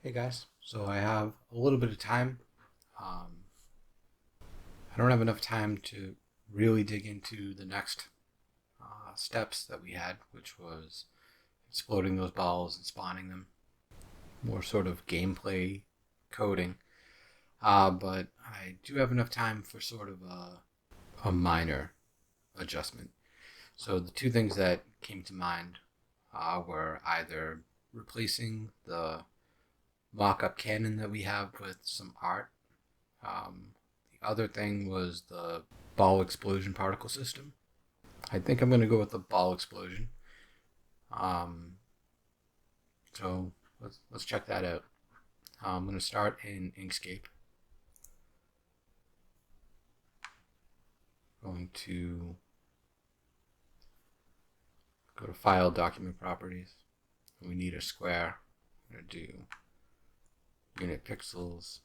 Hey guys, so I have a little bit of time. Um, I don't have enough time to really dig into the next steps that we had, which was exploding those balls and spawning them. More sort of gameplay coding. But I do have enough time for sort of a minor adjustment. So the two things that came to mind were either replacing the mock-up cannon that we have with some art. The other thing was the ball explosion particle system. I think I'm going to go with the ball explosion. Um, so let's check that out. I'm going to start in Inkscape. Going to go to File, Document Properties. We need a square. I'm going to do unit pixels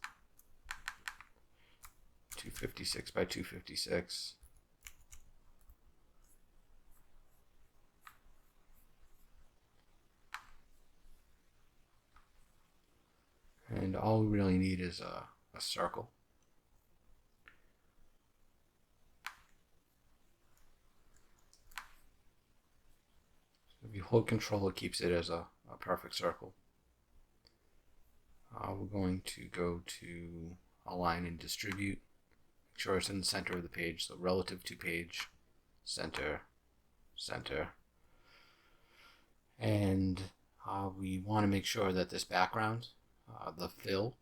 256 by 256. And all we really need is a circle. If you hold control, it keeps it as a perfect circle. We're going to go to Align and Distribute. Make sure it's in the center of the page, so relative to page, center, center. And we want to make sure that this background, the fill,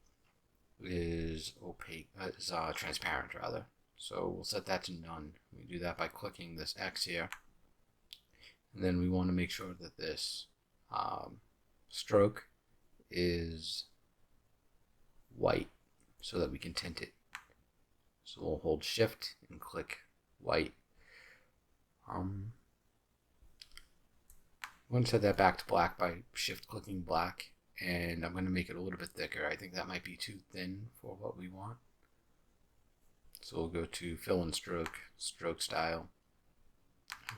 is opaque, is transparent rather. So we'll set that to none. We do that by clicking this X here. And then we want to make sure that this stroke is white so that we can tint it. So we'll hold shift and click white. I'm going to set that back to black by shift clicking black, and I'm going to make it a little bit thicker. I think that might be too thin for what we want. So we'll go to fill and stroke, stroke style.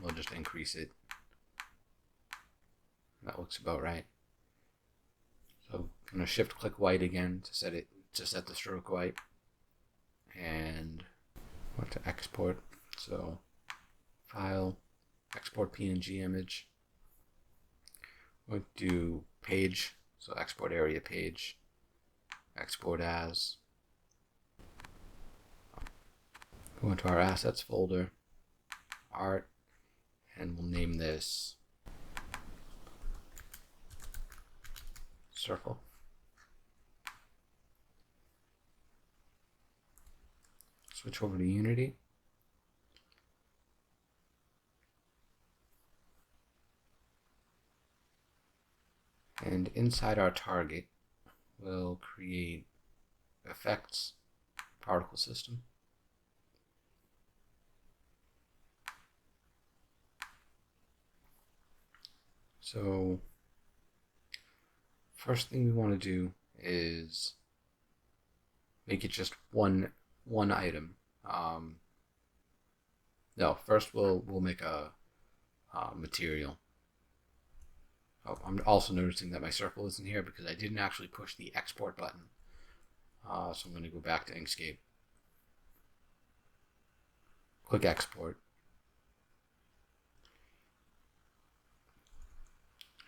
We'll just increase it. That looks about right. So I'm going to shift click white again to set the stroke white, and I want to export. So file, export PNG image. We'll do page, so export area page, export as. Go into our assets folder, art, and we'll name this circle. Switch over to Unity. And inside our target, we'll create effects, particle system. So first thing we want to do is make it just one item. No, first we'll make a material. Oh, I'm also noticing that my circle isn't here because I didn't actually push the export button. So I'm going to go back to Inkscape. Click export.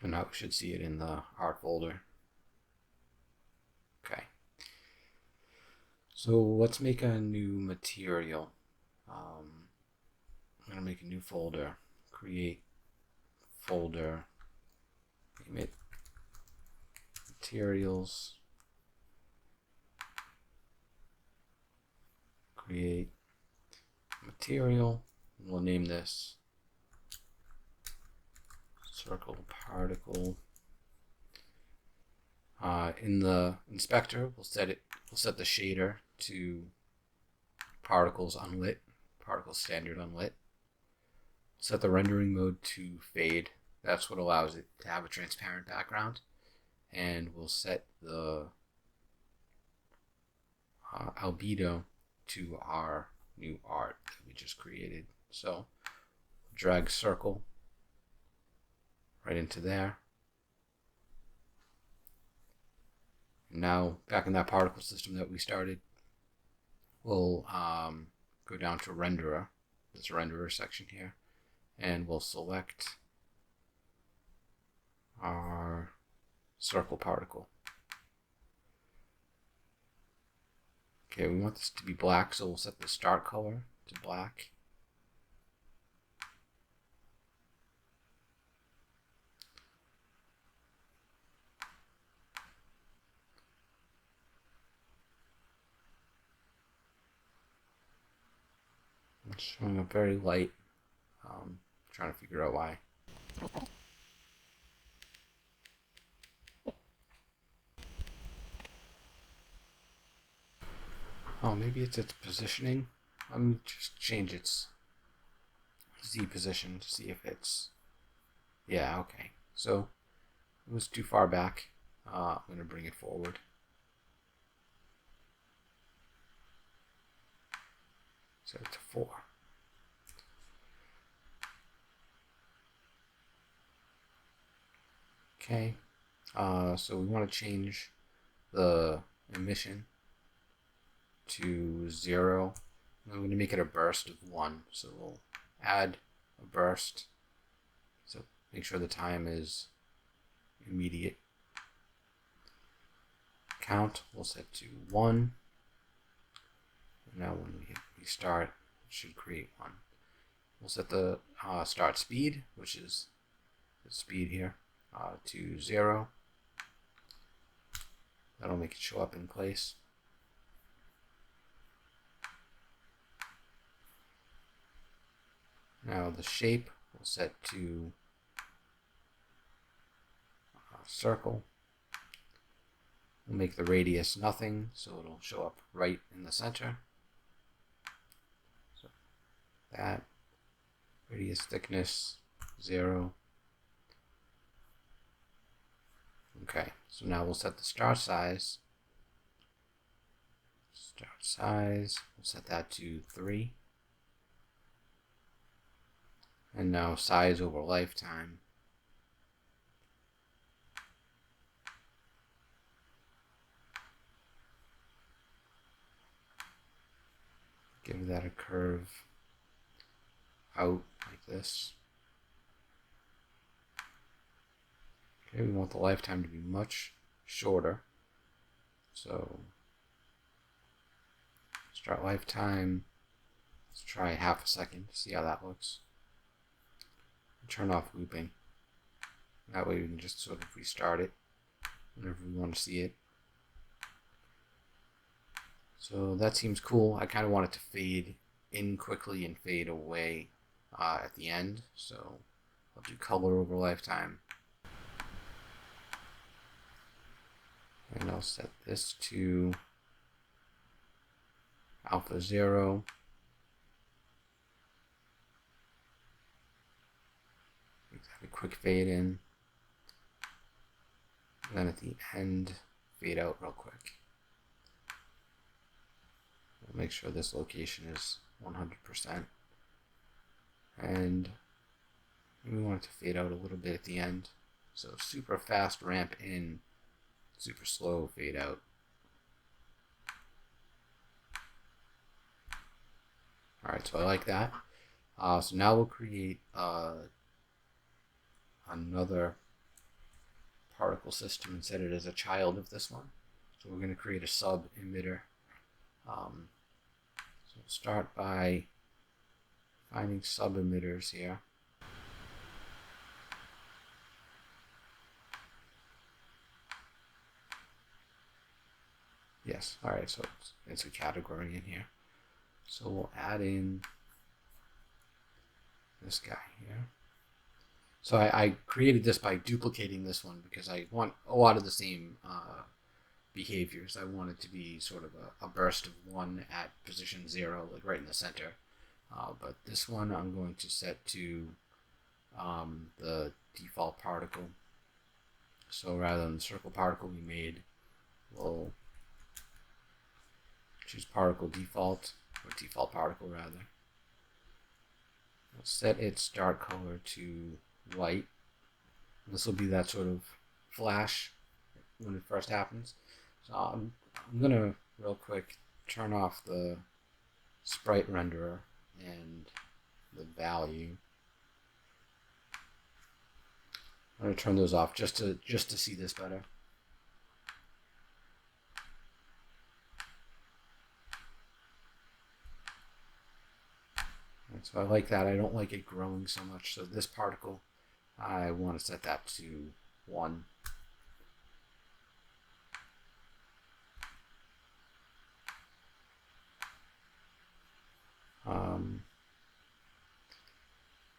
And now we should see it in the art folder. Okay. So let's make a new material. I'm going to make a new folder. Create folder. Name it materials. Create material. We'll name this circle particle. In the inspector, we'll set the shader to particles unlit, particle standard unlit. Set the rendering mode to fade. That's what allows it to have a transparent background. And we'll set the albedo to our new art that we just created. So drag circle right into there. And now back in that particle system that we started, we'll go down to renderer, this renderer section here, and we'll select our circle particle. Okay, we want this to be black, so we'll set the start color to black. It's showing up very light. Trying to figure out why. Oh, maybe it's its positioning. Let me just change its Z position to see if it's... Yeah, okay. So, it was too far back. I'm going to bring it forward. Set it to 4. Okay. So we want to change the emission to 0. I'm going to make it a burst of 1. So we'll add a burst. So make sure the time is immediate. Count we'll set to 1. And now when we hit restart, it should create 1. We'll set the start speed, which is the speed here, to 0. That'll make it show up in place. Now the shape we'll set to circle. We'll make the radius nothing, so it'll show up right in the center. So that radius thickness 0. Okay, so now we'll set the start size. Start size, we'll set that to 3. And now size over lifetime. Give that a curve out like this. Okay, we want the lifetime to be much shorter. So start lifetime, let's try half a second, see how that looks. Turn off looping. That way we can just sort of restart it whenever we want to see it. So that seems cool. I kind of want it to fade in quickly and fade away at the end. So I'll do color over lifetime. And I'll set this to alpha 0. A quick fade in, and then at the end fade out real quick. We'll make sure this location is 100%, and we want it to fade out a little bit at the end. So super fast ramp in, super slow fade out. Alright, so I like that. So now we'll create another particle system and set it as a child of this one. So we're going to create a sub emitter. So we'll start by finding sub emitters here. Yes, alright, so it's a category in here. So we'll add in this guy here. So I created this by duplicating this one because I want a lot of the same behaviors. I want it to be sort of a burst of 1 at position 0, like right in the center. But this one I'm going to set to the default particle. So rather than the circle particle we made, we'll choose particle default, or default particle rather. We'll set its start color to white. This will be that sort of flash when it first happens. So I'm gonna real quick turn off the sprite renderer and the value. I'm gonna turn those off just to see this better. And so I like that. I don't like it growing so much. So this particle, I want to set that to 1.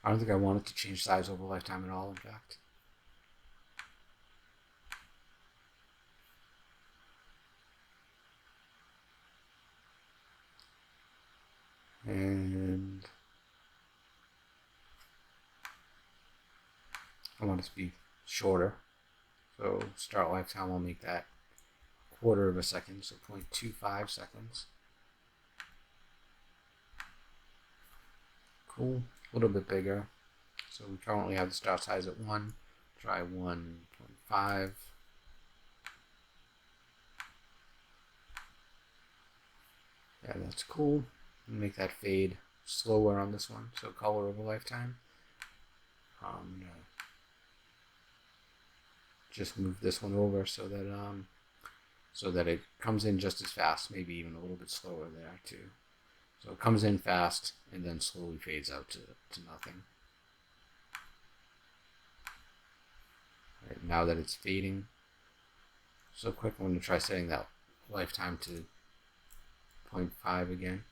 I don't think I want it to change size over lifetime at all, in fact. And I want it to be shorter. So start lifetime, I'll make that 1/4 of a second, so 0.25 seconds. Cool, a little bit bigger. So we currently have the start size at 1. Try 1.5. Yeah, that's cool. Make that fade slower on this one, so color over lifetime. I'm gonna just move this one over so that it comes in just as fast, maybe even a little bit slower there too. So it comes in fast and then slowly fades out to nothing. Right, now that it's fading so quick, I'm going to try setting that lifetime to 0.5 again.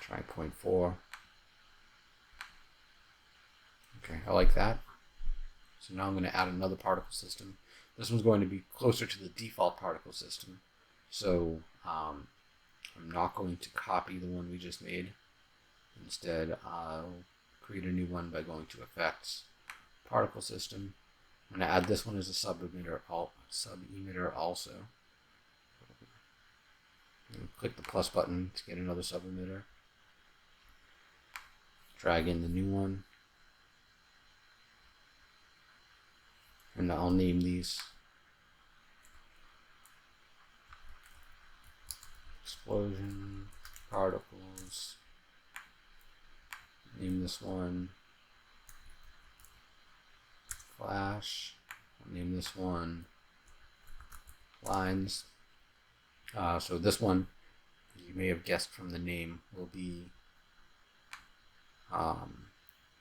Try 0.4. Okay, I like that. So now I'm going to add another particle system. This one's going to be closer to the default particle system. So I'm not going to copy the one we just made. Instead, I'll create a new one by going to Effects, Particle System. I'm going to add this one as a sub-emitter also. Click the plus button to get another sub-emitter. Drag in the new one. And I'll name these explosion particles. Name this one flash. I'll name this one lines. So this one, you may have guessed from the name, will be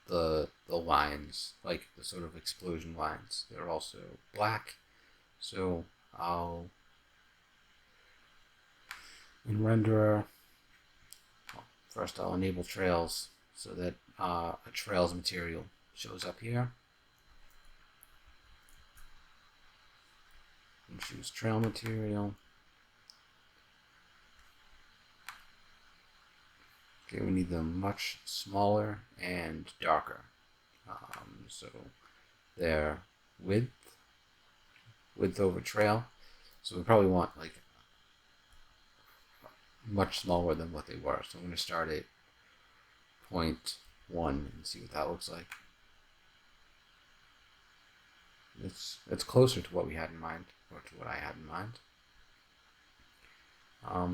the lines, like the sort of explosion lines. They're also black. So in renderer, first I'll enable trails so that a trails material shows up here. And choose trail material. Okay, we need them much smaller and darker. So their width over trail. So we probably want like much smaller than what they were. So I'm going to start at 0.1 and see what that looks like. It's closer to what we had in mind, or to what I had in mind. A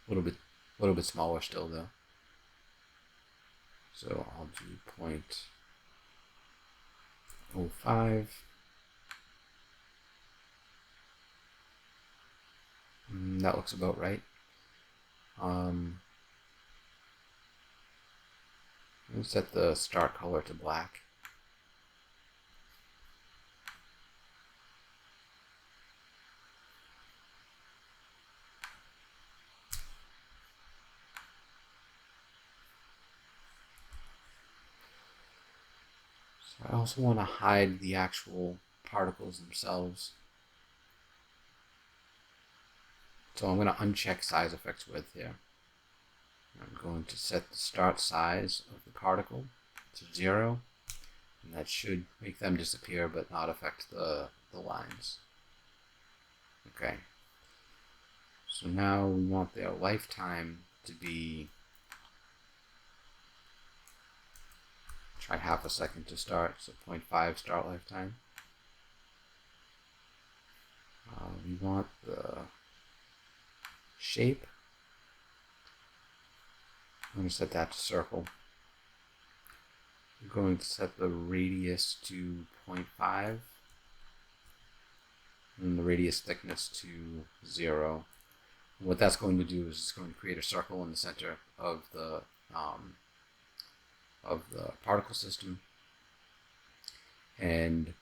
little bit smaller still though. So I'll do 0.05. That looks about right. Let's set the start color to black. So I also want to hide the actual particles themselves. So I'm going to uncheck size effects width here. I'm going to set the start size of the particle to 0, and that should make them disappear but not affect the lines. Okay. So now we want their lifetime to be try half a second to start, so 0.5 start lifetime. We want the shape. I'm going to set that to circle. I'm going to set the radius to 0.5 and the radius thickness to 0. And what that's going to do is it's going to create a circle in the center of the particle system, and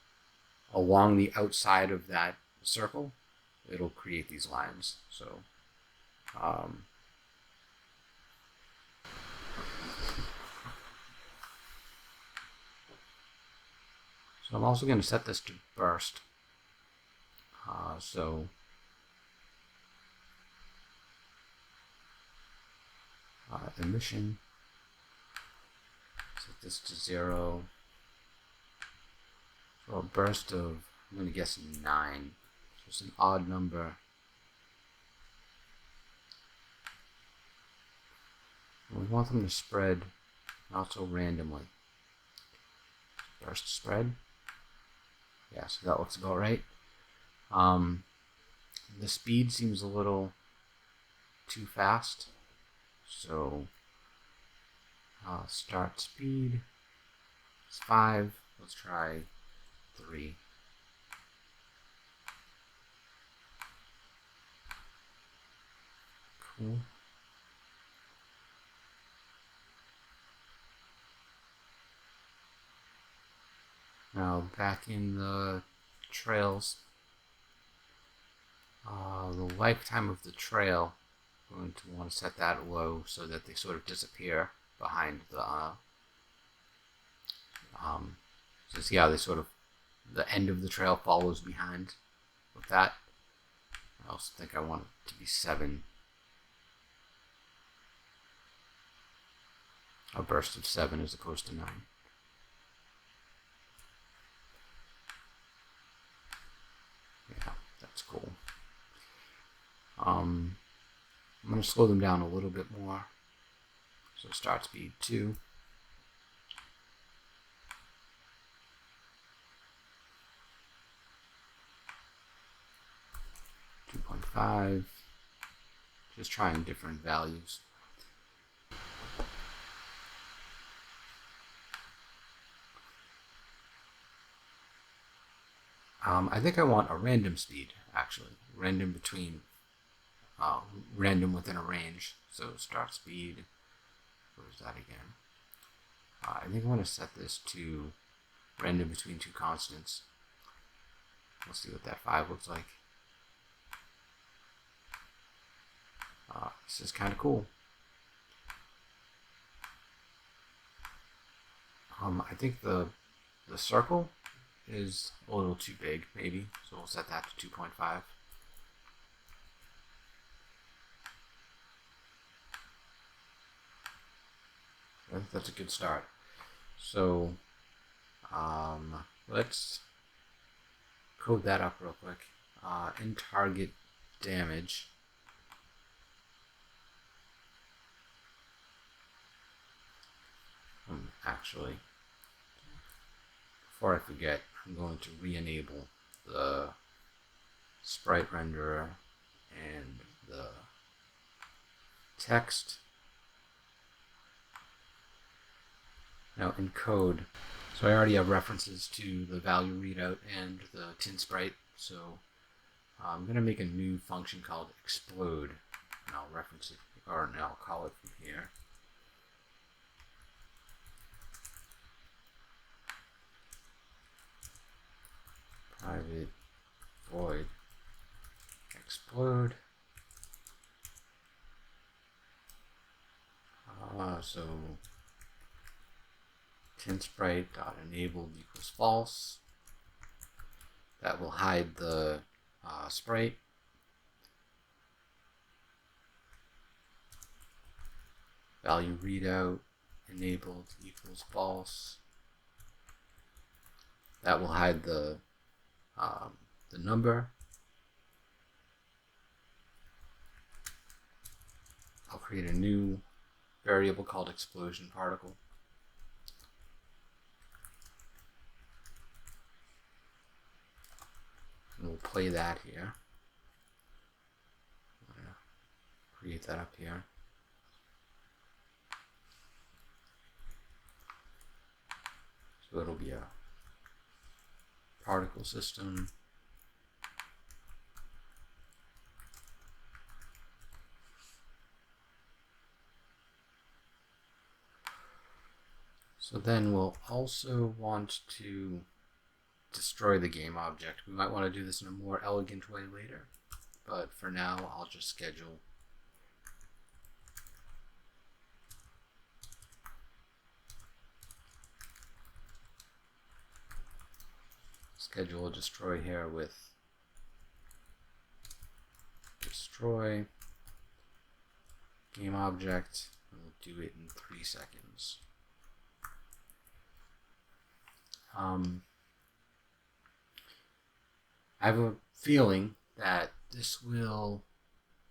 along the outside of that circle it'll create these lines. So so I'm also going to set this to burst. Emission, set this to 0. So a burst of, I'm going to guess 9. So it's an odd number. And we want them to spread not so randomly. Burst spread. Yeah, so that looks about right. The speed seems a little too fast. So start speed is 5. Let's try 3. Cool. Now back in the trails, the lifetime of the trail, I'm going to want to set that low so that they sort of disappear behind the so see how they sort of, the end of the trail follows behind with that. I also think I want it to be 7. A burst of 7 as opposed to 9. Yeah, that's cool. I'm going to slow them down a little bit more. So start speed 2. .5. Just trying different values. I think I want a random speed, actually. Random between, random within a range. So start speed, what is that again? I think I want to set this to random between 2 constants. Let's see what that 5 looks like. This is kind of cool. I think the circle is a little too big, maybe, so we'll set that to 2.5. I think that's a good start. So let's code that up real quick. In target damage, actually, before I forget, I'm going to re-enable the sprite renderer and the text. Now in code, so I already have references to the value readout and the tin sprite, so I'm going to make a new function called explode, and I'll reference it, or I'll call it from here. Private void explode. So tinSprite.enabled equals false. That will hide the sprite. Value readout enabled equals false. That will hide the number. I'll create a new variable called explosion particle. And we'll play that here. I'm gonna create that up here. So it'll be a particle system. So then we'll also want to destroy the game object. We might want to do this in a more elegant way later, but for now I'll just schedule a destroy here with destroy game object, and we'll do it in 3 seconds. I have a feeling that this will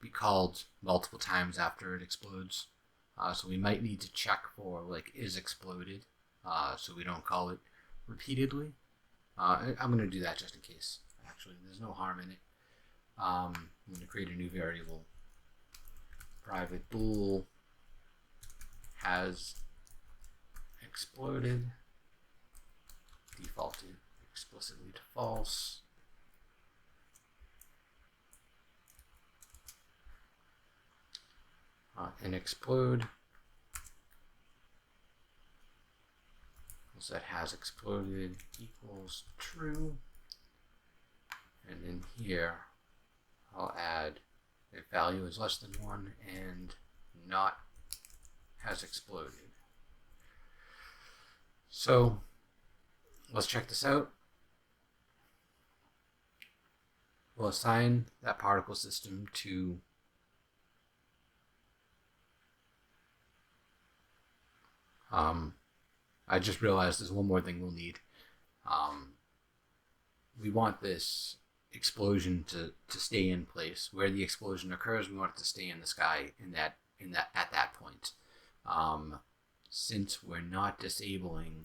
be called multiple times after it explodes. So we might need to check for like is exploded, so we don't call it repeatedly. I'm going to do that just in case. Actually, there's no harm in it. I'm going to create a new variable. Private bool has exploded. Defaulted explicitly to false. And explode that has exploded equals true, and in here I'll add if value is less than 1 and not has exploded. So let's check this out. We'll assign that particle system to I just realized there's one more thing we'll need. We want this explosion to stay in place. Where the explosion occurs, we want it to stay in the sky at that point. Since we're not disabling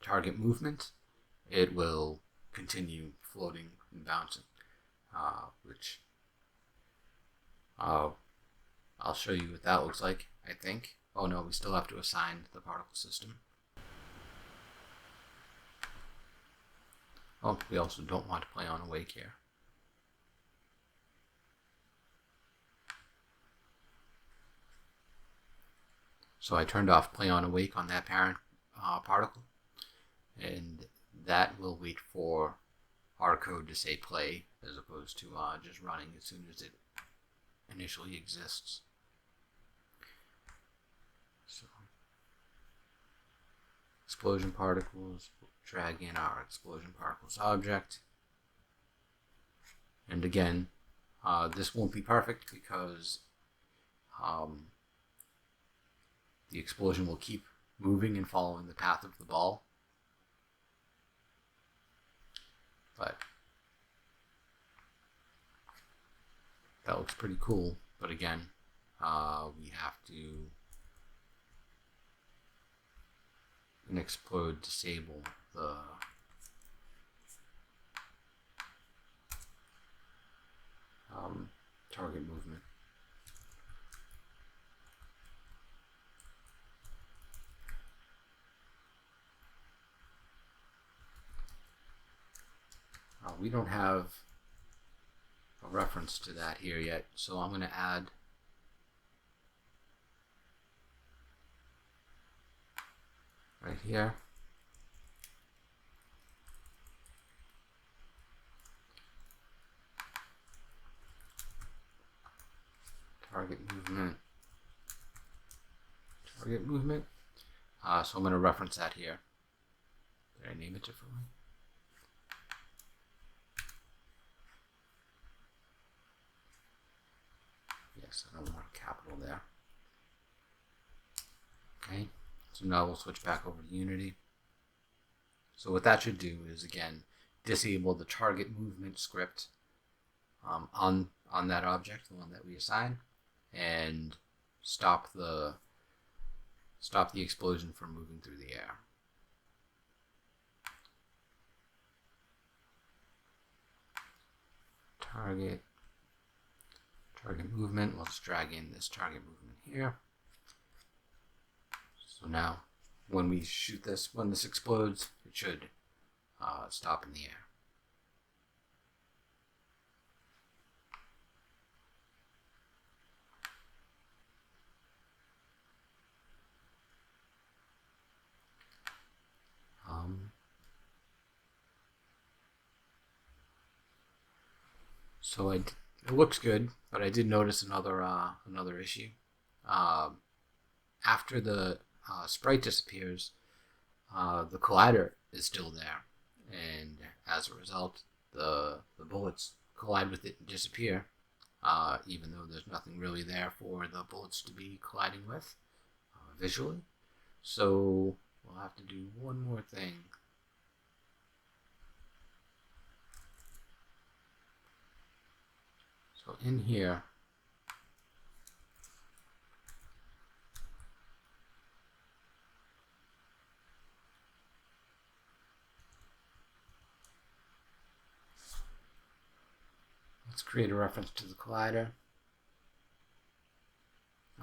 target movement, it will continue floating and bouncing, which I'll show you what that looks like, I think. Oh no, we still have to assign the particle system. Oh, we also don't want to play on awake here. So I turned off play on awake on that parent particle, and that will wait for our code to say play as opposed to just running as soon as it initially exists. So explosion particles, we'll drag in our explosion particles object, and again this won't be perfect because the explosion will keep moving and following the path of the ball, but that looks pretty cool. But again, we have to explode disable the target movement. We don't have a reference to that here yet, so I'm going to add right here. Target movement. So I'm going to reference that here. Did I name it differently? Yes, I don't want a capital there. Okay, so now we'll switch back over to Unity. So what that should do is, again, disable the target movement script on that object, the one that we assign, and stop the explosion from moving through the air. target movement. We'll just drag in this target movement here. So now when we shoot this, when this explodes, it should stop in the air. So it looks good, but I did notice another issue. After the sprite disappears, the collider is still there, and as a result, the bullets collide with it and disappear, even though there's nothing really there for the bullets to be colliding with visually. So we'll have to do one more thing. So in here, let's create a reference to the collider.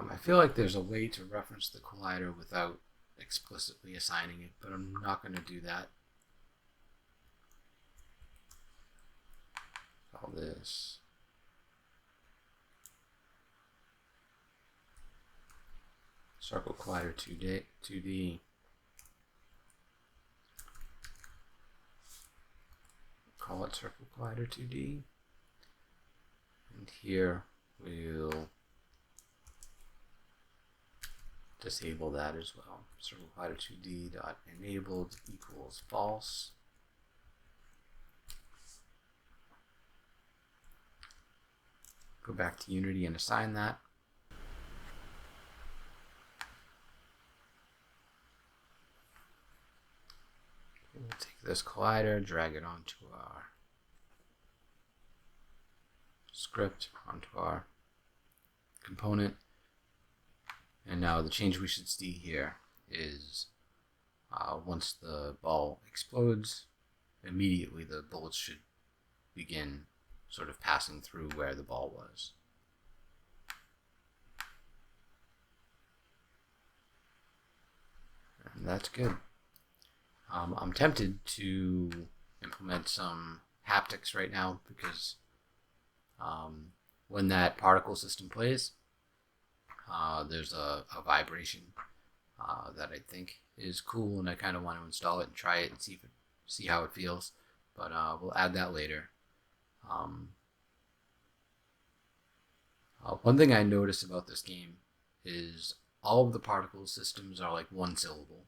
I feel like there's a way to reference the collider without explicitly assigning it, but I'm not going to do that. All this. Circle collider 2D. Call it circle collider 2D. And here we'll disable that as well. Circle collider 2D dot enabled equals false. Go back to Unity and assign that. We'll take this collider, drag it onto our script, onto our component. And now the change we should see here is once the ball explodes, immediately the bullets should begin sort of passing through where the ball was. And that's good. I'm tempted to implement some haptics right now because when that particle system plays, there's a vibration that I think is cool, and I kind of want to install it and try it and see how it feels. But we'll add that later. One thing I noticed about this game is all of the particle systems are like one syllable.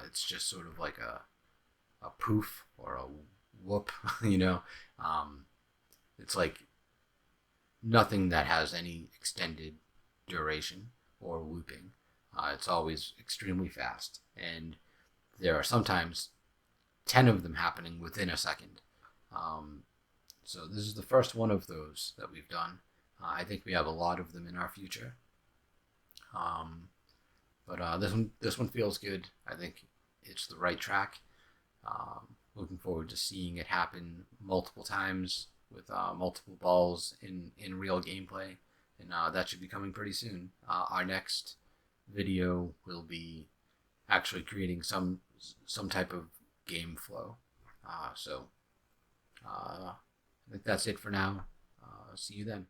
It's just sort of like a poof or a whoop, you know. It's like nothing that has any extended duration or looping. It's always extremely fast, and there are sometimes 10 of them happening within a second. So this is the first one of those that we've done. I think we have a lot of them in our future. But this one feels good. I think it's the right track. Looking forward to seeing it happen multiple times with multiple balls in real gameplay, and that should be coming pretty soon. Our next video will be actually creating some type of game flow. So I think that's it for now. See you then.